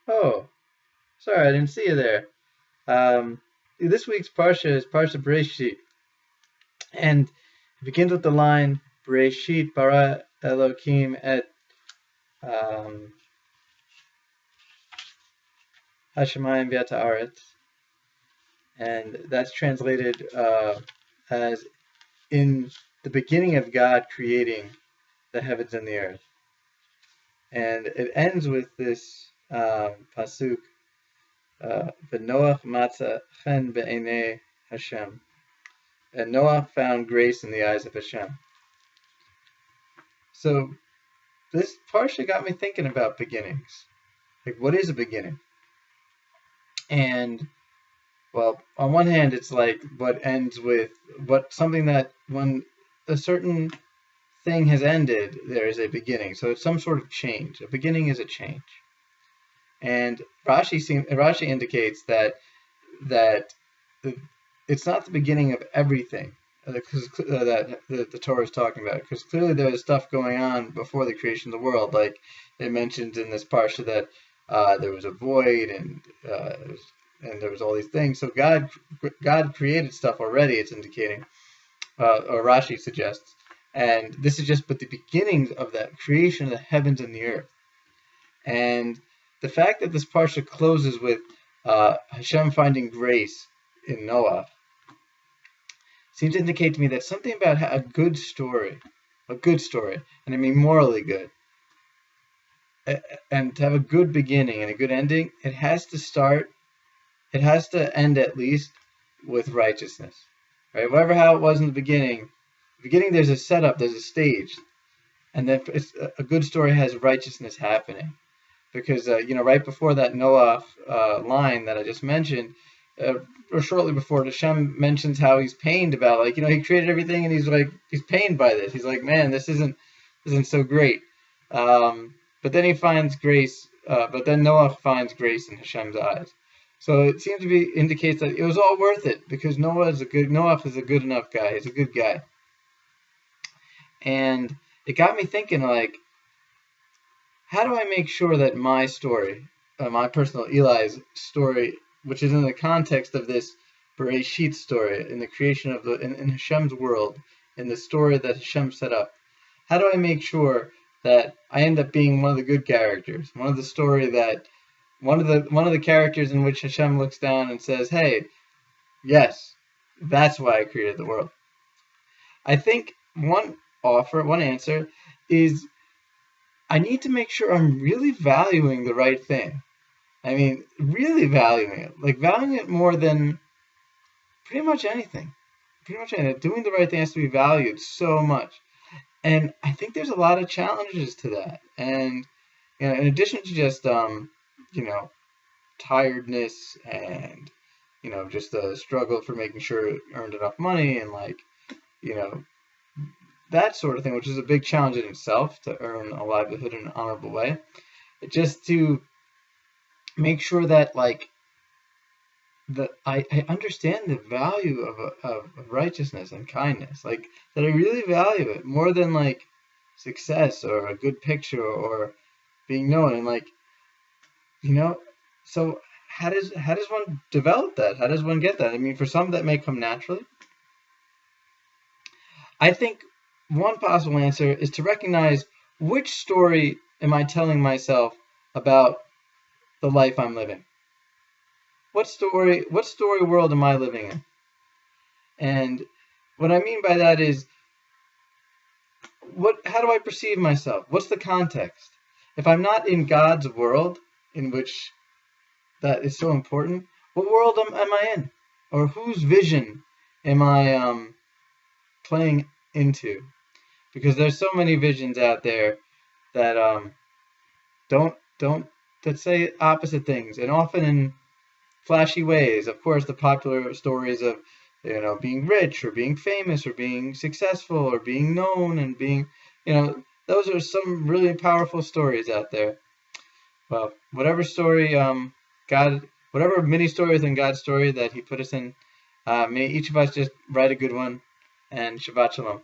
Oh, sorry, I didn't see you there. This week's Parsha is Parsha Bereishis, and it begins with the line Bereshit bara Elokim et um, Hashemayim v'et haaretz, and that's translated as in the beginning of God creating the heavens and the earth. And it ends with this pasuk, V'Noach matza chen be'enei Hashem. And Noah found grace in the eyes of Hashem. So this parsha got me thinking about beginnings. Like, what is a beginning? And, well, on one hand, it's like what ends with something that when a certain thing has ended, there is a beginning. So it's some sort of change. A beginning is a change. And Rashi indicates that it's not the beginning of everything that the Torah is talking about, because clearly there was stuff going on before the creation of the world. Like it mentions in this parsha that there was a void and there was all these things. So God created stuff already. It's indicating, or Rashi suggests, and this is just but the beginnings of that creation of the heavens and the earth. And the fact that this parsha closes with Hashem finding grace in Noah seems to indicate to me that something about a good story, and I mean morally good, and to have a good beginning and a good ending, it has to end at least with righteousness, right? Whatever how it was in the beginning, there's a setup, there's a stage, and then a good story has righteousness happening. Because, right before that Noah line that I just mentioned, or shortly before, Hashem mentions how he's pained about, he created everything and he's pained by this. He's like, man, this isn't so great. But then he finds grace, but then Noah finds grace in Hashem's eyes. So it seems to be indicates that it was all worth it because Noah is a good enough guy. He's a good guy. And it got me thinking, how do I make sure that my story, my personal Eli's story, which is in the context of this Bereishit story, in the creation of in Hashem's world, in the story that Hashem set up, how do I make sure that I end up being one of the good characters, one of the characters in which Hashem looks down and says, "Hey, yes, that's why I created the world." I think one answer is, I need to make sure I'm really valuing the right thing. I mean, really valuing it. Valuing it more than pretty much anything. Doing the right thing has to be valued so much. And I think there's a lot of challenges to that. And in addition to just, tiredness and, just the struggle for making sure it earned enough money and, that sort of thing, which is a big challenge in itself to earn a livelihood in an honorable way. Just to make sure that I understand the value of righteousness and kindness, that I really value it more than success or a good picture or being known. And so how does one develop that? How does one get that? I mean, for some that may come naturally. I think one possible answer is to recognize which story am I telling myself about the life I'm living. What story world am I living in? And what I mean by that is, how do I perceive myself? What's the context? If I'm not in God's world, in which that is so important, what world am I in? Or whose vision am I playing into? Because there's so many visions out there that that say opposite things, and often in flashy ways. Of course, the popular stories of being rich or being famous or being successful or being known and being those are some really powerful stories out there. Well, whatever story whatever mini story within God's story that He put us in, may each of us just write a good one. And Shabbat Shalom.